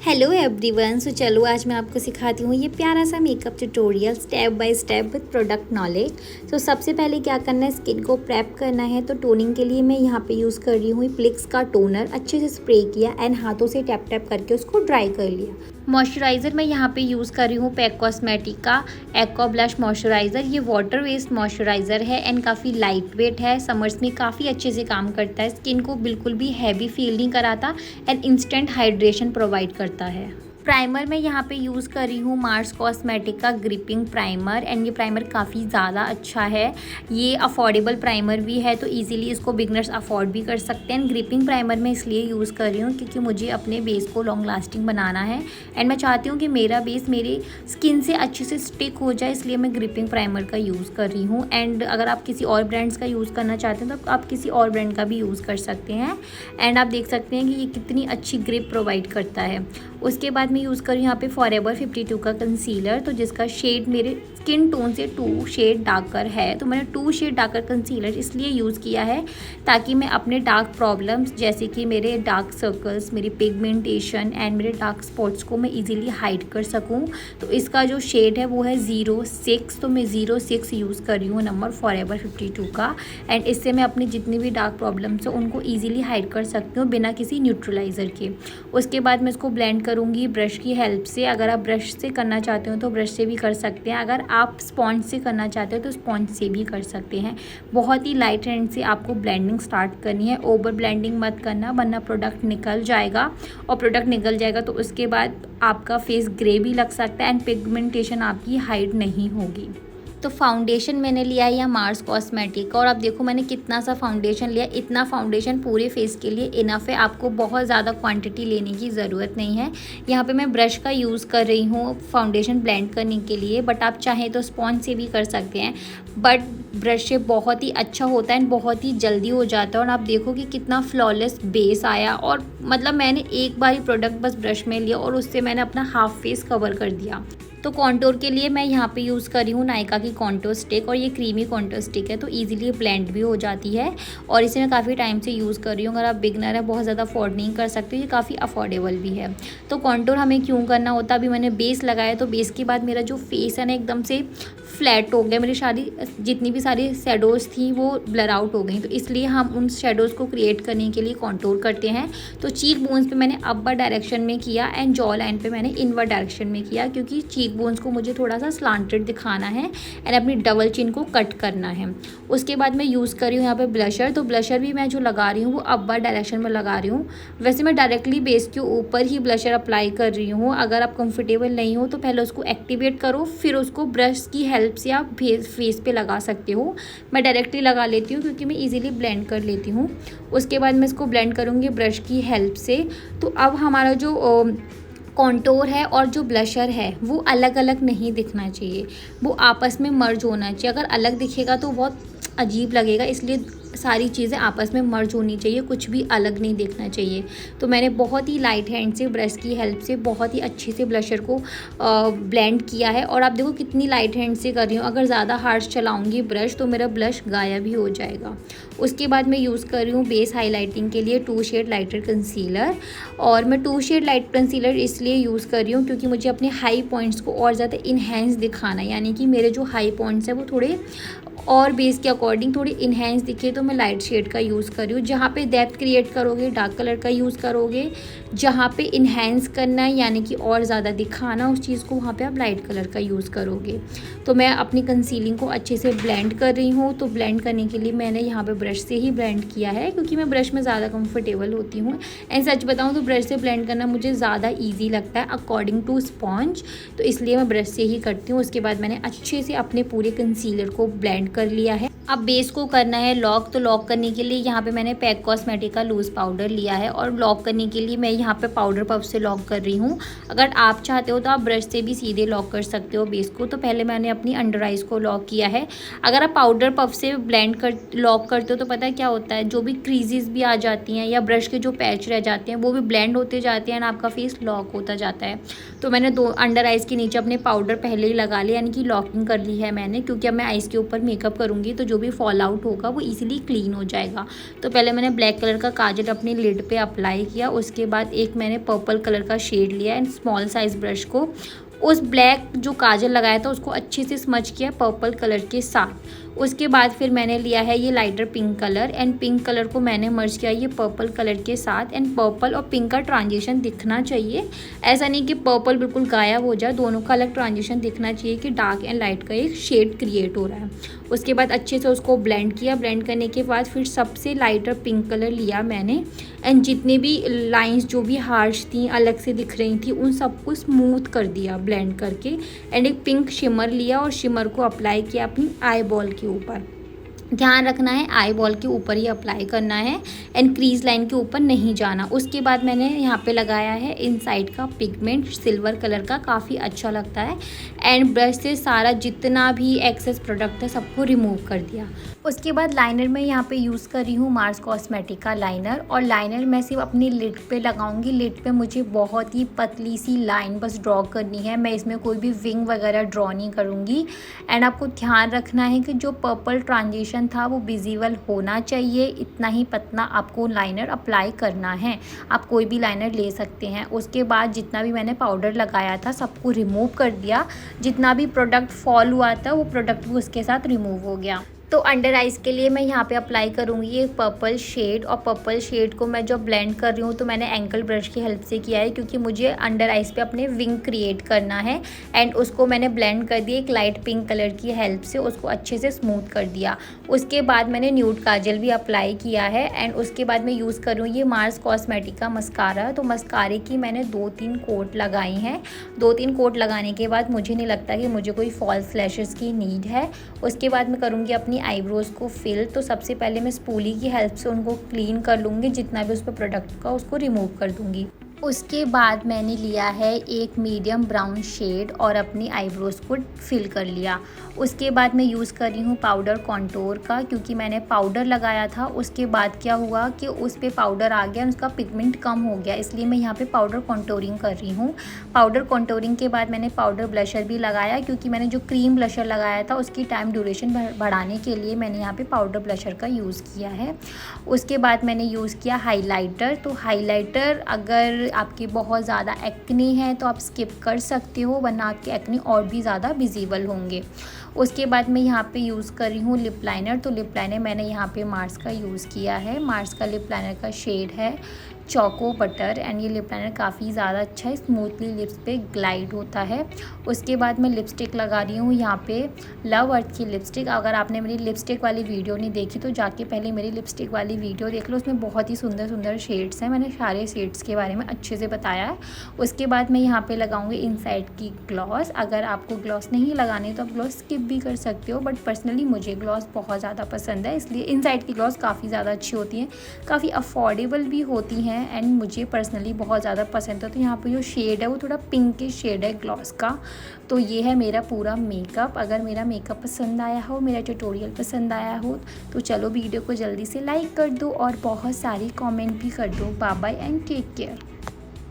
Hello everyone. सो चलो आज मैं आपको सिखाती हूँ ये प्यारा सा makeup tutorial step by step with product knowledge. तो सबसे पहले क्या करना है, स्किन को प्रेप करना है। तो टोनिंग के लिए मैं यहाँ पे यूज़ कर रही हूँ प्लिक्स का टोनर। अच्छे से स्प्रे किया एंड हाथों से टैप टैप करके उसको ड्राई कर लिया। मॉइस्चराइज़र मैं यहाँ पे यूज़ कर रही हूँ पैक कॉस्मेटिक का एक्वा ब्लश मॉइस्चराइज़र। ये वाटर बेस्ड मॉइस्चराइज़र है एंड काफ़ी लाइट वेट है। समर्स में काफ़ी अच्छे से काम करता है, स्किन को बिल्कुल भी हैवी फील नहीं कराता एंड इंस्टेंट हाइड्रेशन प्रोवाइड करता है। प्राइमर मैं यहाँ पे यूज़ कर रही हूँ मार्स कॉस्मेटिक का ग्रिपिंग प्राइमर एंड ये प्राइमर काफ़ी ज़्यादा अच्छा है। ये अफोर्डेबल प्राइमर भी है तो इजीली इसको बिगनर्स अफोर्ड भी कर सकते हैं। ग्रिपिंग प्राइमर मैं इसलिए यूज़ कर रही हूँ क्योंकि मुझे अपने बेस को लॉन्ग लास्टिंग बनाना है एंड मैं चाहती हूँ कि मेरा बेस मेरे स्किन से अच्छे से स्टिक हो जाए, इसलिए मैं ग्रिपिंग प्राइमर का यूज़ कर रही हूँ। एंड अगर आप किसी और ब्रांड्स का यूज़ करना चाहते हैं तो आप किसी और ब्रांड का भी यूज़ कर सकते हैं। एंड आप देख सकते हैं कि ये कितनी अच्छी ग्रिप प्रोवाइड करता है। उसके बाद मैं यूज़ करूँ यहाँ पे फॉरएवर 52 का कंसीलर, तो जिसका शेड मेरे स्किन टोन से 2 शेड डार्कर है। तो मैंने 2 शेड डार्कर कंसीलर इसलिए यूज़ किया है ताकि मैं अपने डार्क प्रॉब्लम्स जैसे कि मेरे डार्क सर्कल्स, मेरी पिगमेंटेशन एंड मेरे डार्क स्पॉट्स को मैं इजीली हाइड कर सकूं। तो इसका जो शेड है वो है 06। तो मैं 06 यूज़ कर रही हूँ नंबर फॉरएवर 52 का। एंड इससे मैं अपनी जितनी भी डार्क प्रॉब्लम्स है उनको ईजिली हाइड कर सकती हूँ बिना किसी न्यूट्रलाइज़र के। उसके बाद मैं इसको ब्लेंड करूँगी ब्रश की हेल्प से। अगर आप ब्रश से करना चाहते हो तो ब्रश से भी कर सकते हैं, अगर आप स्पॉन्ज से करना चाहते हो तो स्पॉन्ज से भी कर सकते हैं। बहुत ही लाइट हैंड से आपको ब्लेंडिंग स्टार्ट करनी है, ओवर ब्लेंडिंग मत करना वरना प्रोडक्ट निकल जाएगा और प्रोडक्ट निकल जाएगा तो उसके बाद आपका फेस ग्रे भी लग सकता है एंड पिगमेंटेशन आपकी हाइड नहीं होगी। तो फाउंडेशन मैंने लिया है या मार्स कॉस्मेटिक का और आप देखो मैंने कितना सा फाउंडेशन लिया। इतना फाउंडेशन पूरे फेस के लिए इनफ है, आपको बहुत ज़्यादा क्वांटिटी लेने की ज़रूरत नहीं है। यहाँ पे मैं ब्रश का यूज़ कर रही हूँ फाउंडेशन ब्लेंड करने के लिए, बट आप चाहें तो स्पॉन्ज से भी कर सकते हैं, बट ब्रश से बहुत ही अच्छा होता है एंड बहुत ही जल्दी हो जाता है। और आप देखो कि कितना फ्लॉलेस बेस आया और मतलब मैंने एक बार ही प्रोडक्ट बस ब्रश में लिया और उससे मैंने अपना हाफ फेस कवर कर दिया। तो कॉन्टोर के लिए मैं यहाँ पे यूज़ कर रही हूँ नायका की कॉन्टोर स्टिक और ये क्रीमी कॉन्टोर स्टिक है तो इजीली ब्लेंड भी हो जाती है और इसे मैं काफ़ी टाइम से यूज़ कर रही हूँ। अगर आप बिगनर है, बहुत ज़्यादा अफोर्ड नहीं कर सकते, ये काफ़ी अफोर्डेबल भी है। तो कॉन्टोर हमें क्यों करना होता है, अभी मैंने बेस लगाया तो बेस के बाद मेरा जो फेस है ना एकदम से फ्लैट हो गया, मेरी जितनी भी सारी शेडोज़ थी वो ब्लर आउट हो गई, तो इसलिए हम उन शेडोज़ को क्रिएट करने के लिए कॉन्टोर करते हैं। तो चीक बोन्स पे मैंने अपवर्ड डायरेक्शन में किया एंड जॉ लाइन पे मैंने इनवर्ड डायरेक्शन में किया क्योंकि चीक बोन्स को मुझे थोड़ा सा स्लांटेड दिखाना है एंड अपनी डबल चिन को कट करना है। उसके बाद मैं यूज़ कर रही हूँ यहाँ पे ब्लशर। तो ब्लशर भी मैं जो लगा रही हूँ वो अपवर्ड डायरेक्शन में लगा रही हूँ। वैसे मैं डायरेक्टली बेस के ऊपर ही ब्लशर अप्लाई कर रही हूँ। अगर आप कंफर्टेबल नहीं हो तो पहले उसको एक्टिवेट करो, फिर उसको ब्रश की हेल्प से आप फेस पे लगा सकते हो। मैं डायरेक्टली लगा लेती हूँ क्योंकि मैं इजीली ब्लेंड कर लेती हूँ। उसके बाद मैं इसको ब्लेंड करूँगी ब्रश की हेल्प से। तो अब हमारा जो कॉन्टोर है और जो ब्लशर है वो अलग अलग नहीं दिखना चाहिए, वो आपस में मर्ज होना चाहिए। अगर अलग दिखेगा तो बहुत अजीब लगेगा, इसलिए सारी चीज़ें आपस में मर्ज होनी चाहिए, कुछ भी अलग नहीं देखना चाहिए। तो मैंने बहुत ही लाइट हैंड से ब्रश की हेल्प से बहुत ही अच्छे से ब्लशर को ब्लेंड किया है और आप देखो कितनी लाइट हैंड से कर रही हूँ। अगर ज़्यादा हार्श चलाऊँगी ब्रश तो मेरा ब्लश गायब ही हो जाएगा। उसके बाद मैं यूज़ कर रही हूँ बेस हाईलाइटिंग के लिए 2 शेड लाइटर कंसीलर और मैं 2 शेड लाइट कंसीलर इसलिए यूज़ कर रही हूँ क्योंकि मुझे अपने हाई पॉइंट्स को और ज़्यादा इन्हेंस दिखाना है, यानी कि मेरे जो हाई पॉइंट्स हैं वो थोड़े और बेस के अकॉर्डिंग थोड़ी इन्हेंस दिखे तो मैं लाइट शेड का यूज़ कर रही हूँ। जहाँ पे डेप्थ क्रिएट करोगे डार्क कलर का यूज़ करोगे, जहाँ पे इन्हेंस करना है यानी कि और ज़्यादा दिखाना उस चीज़ को वहाँ पे आप लाइट कलर का यूज़ करोगे। तो मैं अपनी कंसीलिंग को अच्छे से ब्लेंड कर रही हूँ। तो ब्लेंड करने के लिए मैंने यहाँ पे ब्रश से ही ब्लेंड किया है क्योंकि मैं ब्रश में ज़्यादा कंफर्टेबल होती हूँ एंड सच बताऊँ तो ब्रश से ब्लेंड करना मुझे ज़्यादा ईजी लगता है अकॉर्डिंग टू स्पॉन्ज, तो इसलिए मैं ब्रश से ही करती हूँ। उसके बाद मैंने अच्छे से अपने पूरे कंसीलर को ब्लेंड कर लिया है। अब बेस को करना है लॉक। तो लॉक करने के लिए यहाँ पे मैंने पैक कॉस्मेटिक का लूज़ पाउडर लिया है और लॉक करने के लिए मैं यहाँ पे पाउडर पफ से लॉक कर रही हूँ। अगर आप चाहते हो तो आप ब्रश से भी सीधे लॉक कर सकते हो बेस को। तो पहले मैंने अपनी अंडर आइज़ को लॉक किया है। अगर आप पाउडर पफ से लॉक करते हो तो पता है क्या होता है, जो भी क्रीजेस भी आ जाती हैं या ब्रश के जो पैच रह जाते हैं वो भी ब्लेंड होते जाते हैं एंड आपका फेस लॉक होता जाता है। तो मैंने 2 अंडर आइज़ के नीचे अपने पाउडर पहले ही लगा लिया, यानी कि लॉकिंग कर ली है मैंने, क्योंकि अब मैं आइज़ के ऊपर मेकअप करूँगी तो जो भी फॉल आउट होगा वो इजीली क्लीन हो जाएगा। तो पहले मैंने ब्लैक कलर का काजल अपनी लिड पे अप्लाई किया, उसके बाद एक मैंने पर्पल कलर का शेड लिया एंड स्मॉल साइज ब्रश को उस ब्लैक जो काजल लगाया था उसको अच्छे से स्मच किया पर्पल कलर के साथ। उसके बाद फिर मैंने लिया है ये lighter pink colour and pink colour को मैंने मर्ज किया ये पर्पल कलर के साथ एंड पर्पल और पिंक का ट्रांजिशन दिखना चाहिए, ऐसा नहीं कि पर्पल बिल्कुल गायब हो जाए, दोनों का अलग ट्रांजिशन दिखना चाहिए कि डार्क एंड लाइट का एक शेड क्रिएट हो रहा है। उसके बाद अच्छे से उसको ब्लेंड किया, ब्लेंड करने के बाद फिर सबसे लाइटर पिंक कलर लिया मैंने एंड जितने भी लाइंस जो भी हार्श थी अलग से दिख रही थी उन सबको स्मूथ कर दिया ब्लेंड करके एंड एक पिंक शिमर लिया और शिमर को अप्लाई किया अपनी आई बॉल के ऊपर। ध्यान रखना है आई बॉल के ऊपर ही अप्लाई करना है एंड क्रीज लाइन के ऊपर नहीं जाना। उसके बाद मैंने यहाँ पे लगाया है इनसाइड का पिगमेंट सिल्वर कलर का, काफ़ी अच्छा लगता है एंड ब्रश से सारा जितना भी एक्सेस प्रोडक्ट है सबको रिमूव कर दिया। उसके बाद लाइनर में यहाँ पे यूज़ कर रही हूँ मार्स कॉस्मेटिक का लाइनर और लाइनर मैं सिर्फ अपनी लिड पे लगाऊंगी। लिड पे मुझे बहुत ही पतली सी लाइन बस ड्रॉ करनी है, मैं इसमें कोई भी विंग वगैरह ड्रॉ नहीं करूँगी एंड आपको ध्यान रखना है कि जो पर्पल ट्रांजिशन था वो विजिबल होना चाहिए, इतना ही पतला आपको लाइनर अप्लाई करना है। आप कोई भी लाइनर ले सकते हैं। उसके बाद जितना भी मैंने पाउडर लगाया था सबको रिमूव कर दिया, जितना भी प्रोडक्ट फॉल हुआ था वो प्रोडक्ट भी उसके साथ रिमूव हो गया। तो अंडर आइज़ के लिए मैं यहाँ पे अप्लाई करूँगी ये पर्पल शेड और पर्पल शेड को मैं जो ब्लेंड कर रही हूँ तो मैंने एंकल ब्रश की हेल्प से किया है क्योंकि मुझे अंडर आइज़ पे अपने विंग क्रिएट करना है एंड उसको मैंने ब्लेंड कर दिया एक लाइट पिंक कलर की हेल्प से, उसको अच्छे से स्मूथ कर दिया। उसके बाद मैंने न्यूड काजल भी अप्लाई किया है एंड उसके बाद मैं यूज़ करूँ ये मार्स कॉस्मेटिक का मस्कारा। तो मस्कारे की मैंने 2-3 कोट लगाई हैं। 2-3 कोट लगाने के बाद मुझे नहीं लगता कि मुझे कोई फॉल्स लैशेस की नीड है। उसके बाद मैं करूँगी अपनी आईब्रोज़ को फिल। तो सबसे पहले मैं स्पूली की हेल्प से उनको क्लीन कर लूँगी, जितना भी उस पर प्रोडक्ट का उसको रिमूव कर दूँगी। उसके बाद मैंने लिया है एक मीडियम ब्राउन शेड और अपनी आईब्रोज़ को फिल कर लिया। उसके बाद मैं यूज़ कर रही हूँ पाउडर कॉन्टोर का, क्योंकि मैंने पाउडर लगाया था उसके बाद क्या हुआ कि उस पे पाउडर आ गया, उसका पिगमेंट कम हो गया, इसलिए मैं यहाँ पे पाउडर कॉन्टोरिंग कर रही हूँ। पाउडर कॉन्टोरिंग के बाद मैंने पाउडर ब्लशर भी लगाया, क्योंकि मैंने जो क्रीम ब्लशर लगाया था उसकी टाइम ड्यूरेशन बढ़ाने के लिए मैंने यहाँ पर पाउडर ब्लशर का यूज़ किया है। उसके बाद मैंने यूज़ किया हाईलाइटर। तो हाईलाइटर अगर आपकी बहुत ज़्यादा एक्ने है तो आप स्किप कर सकते हो, वरना आपके एक्ने और भी ज़्यादा विजिबल होंगे। उसके बाद मैं यहाँ पे यूज़ कर रही हूँ लिप लाइनर। तो लिप लाइनर मैंने यहाँ पे मार्स का यूज़ किया है। मार्स का लिप लाइनर का शेड है चोको बटर एंड ये लिप लाइनर काफ़ी ज़्यादा अच्छा है, स्मूथली लिप्स पे ग्लाइड होता है। उसके बाद मैं लिपस्टिक लगा रही हूँ यहाँ पे लव अर्थ की लिपस्टिक। अगर आपने मेरी लिपस्टिक वाली वीडियो नहीं देखी तो जाके पहले मेरी लिपस्टिक वाली वीडियो देख लो, उसमें बहुत ही सुंदर सुंदर शेड्स हैं, मैंने सारे शेड्स के बारे में अच्छे से बताया है। उसके बाद मैं यहाँ पर लगाऊँगी इनसाइड की ग्लॉस। अगर आपको ग्लॉस नहीं लगानी तो आप ग्लॉस स्किप भी कर सकते हो, बट पर्सनली मुझे ग्लॉस बहुत ज़्यादा पसंद है, इसलिए इनसाइड की ग्लॉस काफ़ी ज़्यादा अच्छी होती हैं, काफ़ी अफोर्डेबल भी होती हैं एंड मुझे पर्सनली बहुत ज़्यादा पसंद है। तो यहाँ पे जो शेड है वो थोड़ा पिंकिश शेड है ग्लॉस का। तो ये है मेरा पूरा मेकअप। अगर मेरा मेकअप पसंद आया हो, मेरा ट्यूटोरियल पसंद आया हो तो चलो वीडियो को जल्दी से लाइक कर दो और बहुत सारी कमेंट भी कर दो। Bye bye and take care.